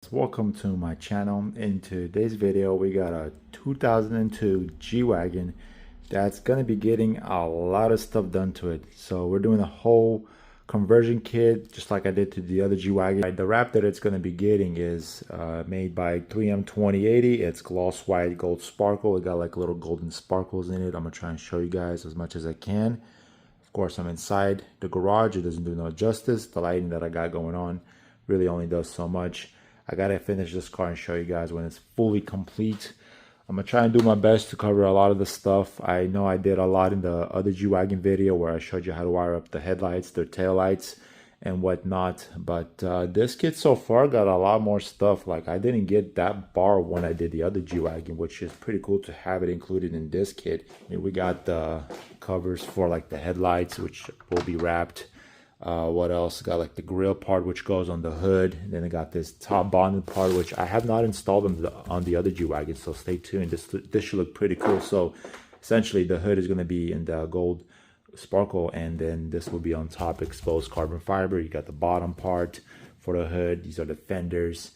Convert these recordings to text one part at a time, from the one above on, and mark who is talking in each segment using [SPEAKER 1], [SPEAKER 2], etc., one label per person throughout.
[SPEAKER 1] guys, welcome to my channel. In today's video we got a 2002 G-Wagon that's gonna be getting a lot of stuff done to it. So we're doing a whole conversion kit just like I did to the other G-Wagon. The wrap that it's gonna be getting is made by 3M 2080. It's gloss white gold sparkle. It got like little golden sparkles in it. I'm gonna try and show you guys as much as I can. Of course, I'm inside the garage. It doesn't do no justice. The lighting that I got going on really only does so much. I gotta finish this car and show you guys when it's fully complete. I'm gonna try and do my best to cover a lot of the stuff. I know I did a lot in the other G-Wagon video where I showed you how to wire up the headlights, their tail lights, and whatnot. But this kit so far got a lot more stuff. Like, I didn't get that bar when I did the other G-Wagon, which is pretty cool to have it included in this kit. And we got the covers for like the headlights, which will be wrapped. What else? Got like the grill part, which goes on the hood. And then I got this top bonded part, which I have not installed on the other G-Wagon, so stay tuned. This should look pretty cool. So essentially the hood is going to be in the gold sparkle, and then this will be on top, exposed carbon fiber. You got the bottom part for the hood. These are the fenders.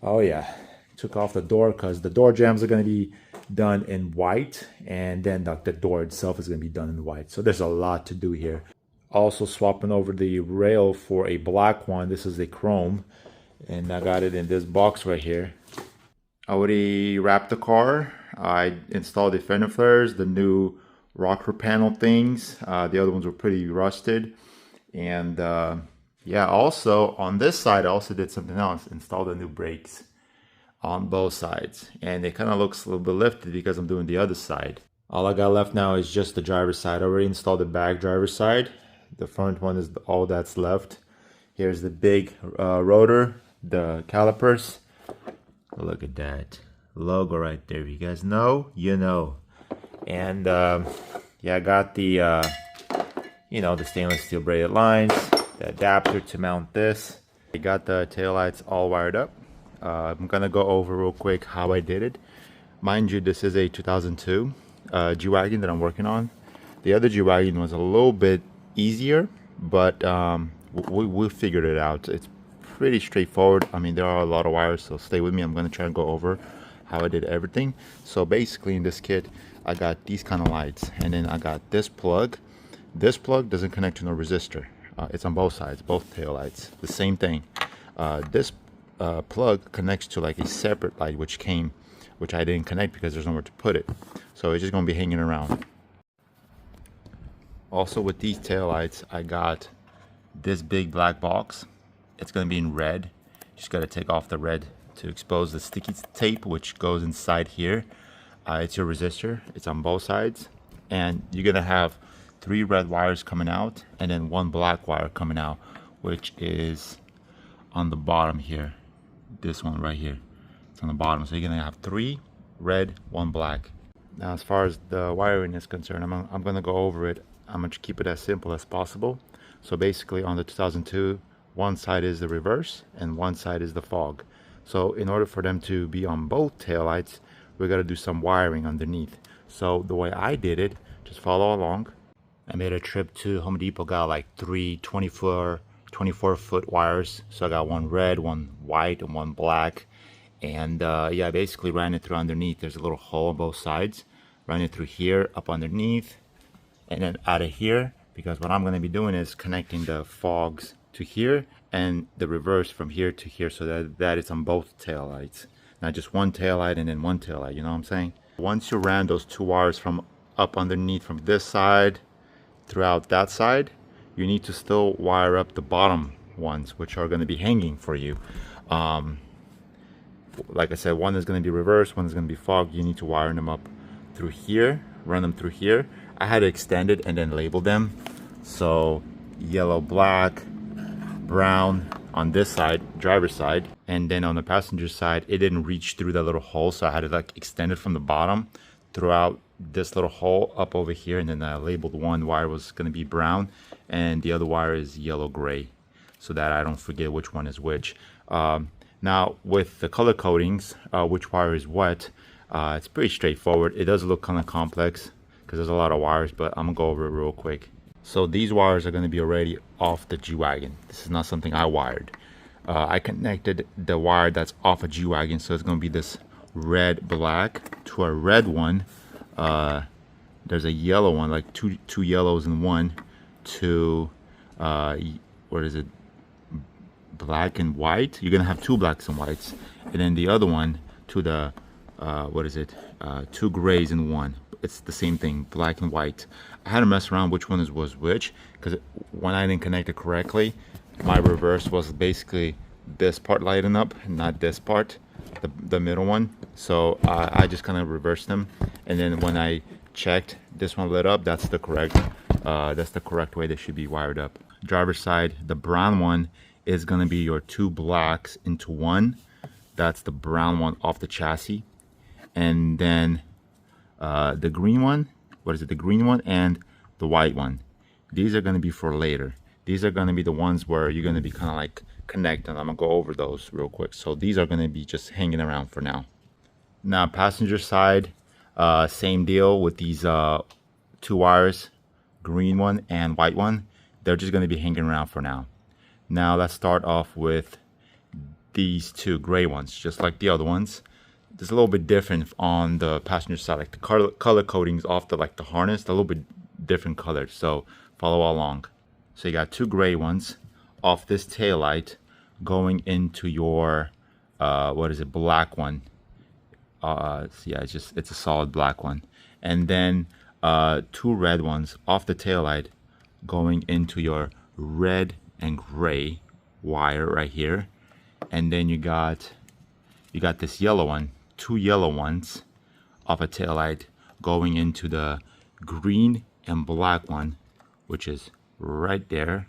[SPEAKER 1] Oh yeah, took off the door because the door jambs are going to be done in white, and then the door itself is going to be done in white. So there's a lot to do here. Also swapping over the rail for a black one. This is a chrome, and I got it in this box right here. I already wrapped the car. I installed the fender flares, the new rocker panel things. The other ones were pretty rusted. And yeah, also on this side I also did something else. Installed the new brakes on both sides, and it kind of looks a little bit lifted because I'm doing the other side. All I got left now is just the driver's side. I already installed the back driver's side. The front one is all that's left. Here's the big rotor, the calipers. Look at that logo right there. If you guys know, you know. And yeah, I got the you know, the stainless steel braided lines, the adapter to mount this. I got the taillights all wired up. I'm gonna go over real quick how I did it. Mind you, this is a 2002 G-Wagon that I'm working on. The other G-Wagon was a little bit easier, but we figured it out. It's pretty straightforward. I mean, there are a lot of wires, so stay with me. I'm going to try and go over how I did everything. So basically in this kit I got these kind of lights, and then I got this plug. This plug doesn't connect to no resistor. It's on both sides, both tail lights, the same thing. This plug connects to like a separate light which I didn't connect because there's nowhere to put it, so it's just going to be hanging around. Also with these tail lights, I got this big black box. It's going to be in red. Just got to take off the red to expose the sticky tape which goes inside here. It's your resistor. It's on both sides, and you're going to have 3 red wires coming out and then 1 black wire coming out, which is on the bottom here. This one right here, it's on the bottom. So you're going to have 3 red, 1 black. Now as far as the wiring is concerned, I'm going to go over it. I'm going to keep it as simple as possible. So basically on the 2002, one side is the reverse and one side is the fog. So in order for them to be on both taillights, we got to do some wiring underneath. So the way I did it, just follow along. I made a trip to Home Depot, got like 3 24-foot wires. So I got 1 red, 1 white, and 1 black. And yeah, I basically ran it through underneath. There's a little hole on both sides. Ran it through here, up underneath, and then out of here, because what I'm going to be doing is connecting the fogs to here and the reverse from here to here, so that it's on both tail lights, not just one tail light and then one tail light. You know what I'm saying? Once you ran those 2 wires from up underneath from this side throughout that side, you need to still wire up the bottom ones, which are going to be hanging for you. Like I said, one is going to be reverse, one is going to be fog. You need to wire them up through here, run them through here. I had to extend it and then label them. So yellow, black, brown on this side, driver's side, and then on the passenger side, it didn't reach through that little hole, so I had to like extend it from the bottom throughout this little hole up over here, and then I labeled one wire was going to be brown and the other wire is yellow gray, so that I don't forget which one is which. Now with the color codings, which wire is what, it's pretty straightforward. It does look kind of complex because there's a lot of wires, but I'm gonna go over it real quick. So these wires are going to be already off the G-Wagon. This is not something I wired. I connected the wire that's off a G-Wagon, so it's going to be this red black to a red one. There's a yellow one, like two yellows in one, to what is it, black and white. You're gonna have two blacks and whites, and then the other one to the what is it, two grays in one. It's the same thing, black and white. I had to mess around which one was which, because when I didn't connect it correctly, my reverse was basically this part lighting up, not this part, the middle one. So I just kind of reversed them, and then when I checked, this one lit up. That's the correct way they should be wired up. Driver's side, the brown one is going to be your two blacks into one. That's the brown one off the chassis. And then the green one, what is it, the green one and the white one, these are going to be for later. These are going to be the ones where you're going to be kind of like connecting. I'm going to go over those real quick. So these are going to be just hanging around for now. Now passenger side, same deal with these two wires, green one and white one. They're just going to be hanging around for now. Now let's start off with these two gray ones, just like the other ones. It's a little bit different on the passenger side, like the color codings off the harness, a little bit different colors. So follow along. So you got two gray ones off this tail light going into your what is it, black one. Yeah, it's a solid black one. And then two red ones off the tail light going into your red and gray wire right here. And then you got this yellow one, two yellow ones off a tail light going into the green and black one, which is right there.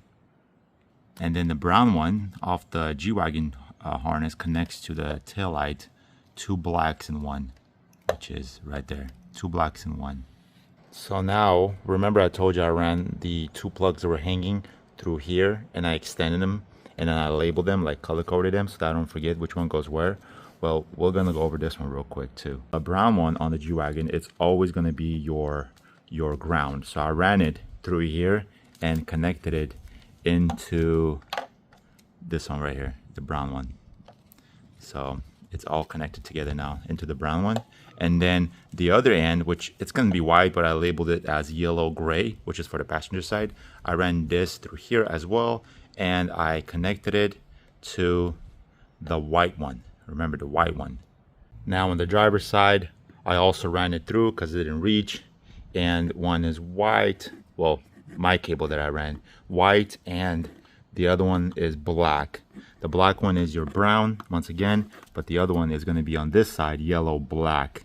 [SPEAKER 1] And then the brown one off the G-Wagon harness connects to the tail light, two blacks in one, which is right there, two blacks in one. So now, remember I told you I ran the two plugs that were hanging through here, and I extended them, and then I labeled them, like color coded them, so that I don't forget which one goes where. Well, we're gonna go over this one real quick too. A brown one on the G-Wagon, it's always gonna be your ground. So I ran it through here and connected it into this one right here, the brown one. So it's all connected together now into the brown one. And then the other end, which it's going to be white, but I labeled it as yellow gray, which is for the passenger side. I ran this through here as well, and I connected it to the white one. Remember, the white one. Now on the driver's side, I also ran it through because it didn't reach, and one is white. Well, my cable that I ran, white, and the other one is black. The black one is your brown, once again, but the other one is going to be on this side, yellow black.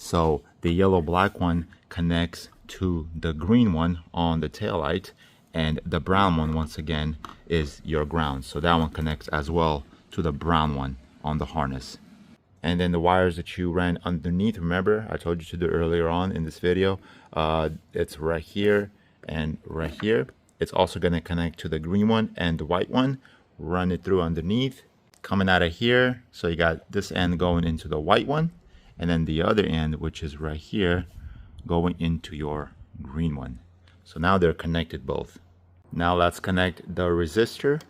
[SPEAKER 1] So the yellow black one connects to the green one on the tail light, and the brown one, once again, is your ground. So that one connects as well to the brown one on the harness. And then the wires that you ran underneath, remember I told you to do earlier on in this video, it's right here and right here. It's also going to connect to the green one and the white one. Run it through underneath, coming out of here. So you got this end going into the white one, and then the other end, which is right here, going into your green one. So now they're connected both. Now let's connect the resistor.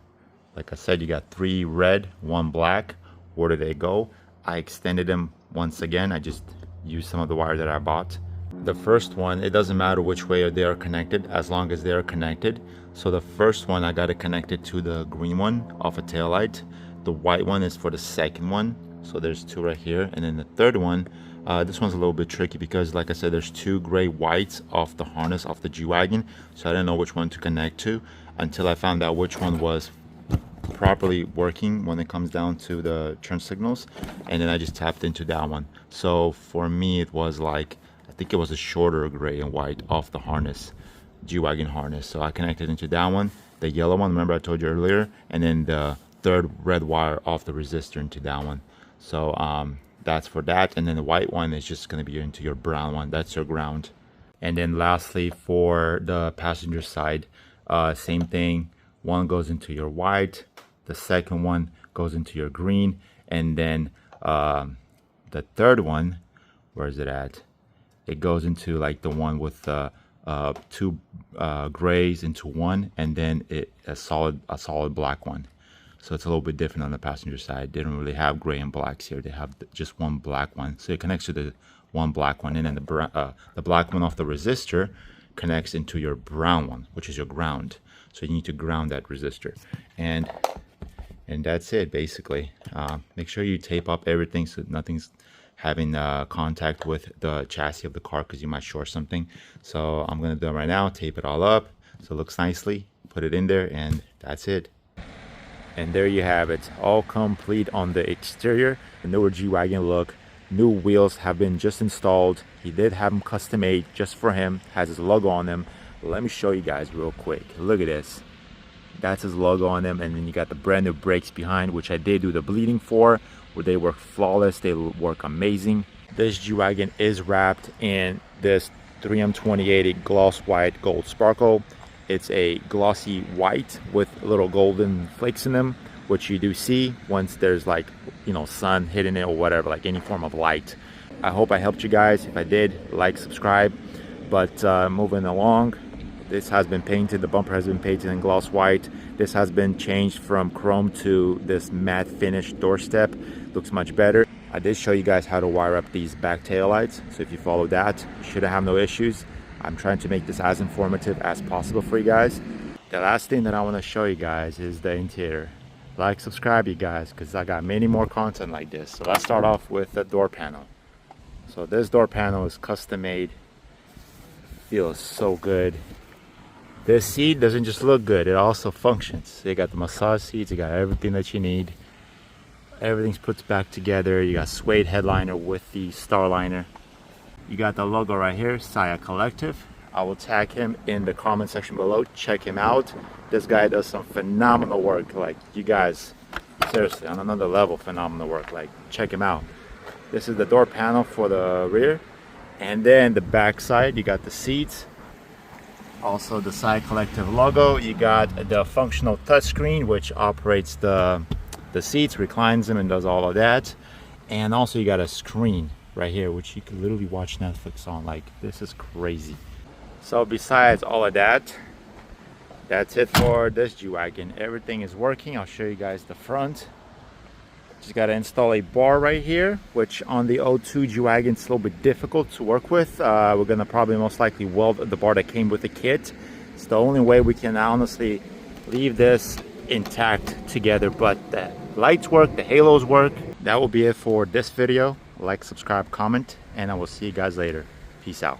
[SPEAKER 1] Like I said, you got three red, one black. Where do they go? I extended them once again. I just used some of the wire that I bought. The first one, it doesn't matter which way they are connected as long as they are connected. So the first one, I got it connected to the green one off a tail light. The white one is for the second one. So there's two right here. And then the third one, this one's a little bit tricky because, like I said, there's two gray whites off the harness off the G-Wagon. So I didn't know which one to connect to until I found out which one was properly working when it comes down to the turn signals. And then I just tapped into that one. So for me, it was like, I think it was a shorter gray and white off the harness, G-Wagon harness. So I connected into that one, the yellow one, remember I told you earlier, and then the third red wire off the resistor into that one. So that's for that. And then the white one is just going to be into your brown one. That's your ground. And then lastly, for the passenger side, same thing. One goes into your white, the second one goes into your green, and then the third one, where is it at? It goes into like the one with two grays into one, and then a solid black one. So it's a little bit different on the passenger side. They don't really have gray and blacks here. They have just one black one. So it connects to the one black one, and then the black one off the resistor connects into your brown one, which is your ground. So you need to ground that resistor, and that's it basically. Make sure you tape up everything so nothing's having contact with the chassis of the car, because you might short something. So I'm gonna do it right now. Tape it all up so it looks nicely. Put it in there, and that's it. And there you have it, all complete on the exterior. The newer G-Wagon look. New wheels have been just installed. He did have them custom made just for him. Has his logo on them. Let me show you guys real quick. Look at this. That's his logo on them. And then you got the brand new brakes behind, which I did do the bleeding for, where they work flawless. They work amazing. This G-Wagon is wrapped in this 3M 2080 gloss white gold sparkle. It's a glossy white with little golden flakes in them, which you do see once there's, like, you know, sun hitting it or whatever, like any form of light. I hope I helped you guys. If I did, like, subscribe. But moving along, this has been painted. The bumper has been painted in gloss white. This has been changed from chrome to this matte finish doorstep. Looks much better. I did show you guys how to wire up these back tail lights, so if you follow that, you shouldn't have no issues. I'm trying to make this as informative as possible for you guys. The last thing that I want to show you guys is the interior. Like, subscribe, you guys, because I got many more content like this. So let's start off with the door panel. So this door panel is custom made. Feels so good. This seat doesn't just look good, it also functions. You got the massage seats, you got everything that you need. Everything's put back together. You got suede headliner with the Starliner. You got the logo right here, Saya Collective. I will tag him in the comment section below. Check him out. This guy does some phenomenal work. Like, you guys, seriously, on another level, phenomenal work. Like, check him out. This is the door panel for the rear. And then the back side, you got the seats. Also the Saya Collective logo. You got the functional touchscreen, which operates the seats, reclines them, and does all of that. And also you got a screen right here, which you can literally watch Netflix on. Like, this is crazy. So besides all of that, that's it for this G-Wagon. Everything is working. I'll show you guys the front. Just got to install a bar right here, which on the O2 G-Wagon is a little bit difficult to work with. We're gonna probably most likely weld the bar that came with the kit. It's the only way we can honestly leave this intact together, but the lights work, the halos work. That will be it for this video. Like, subscribe, comment, and I will see you guys later. Peace out.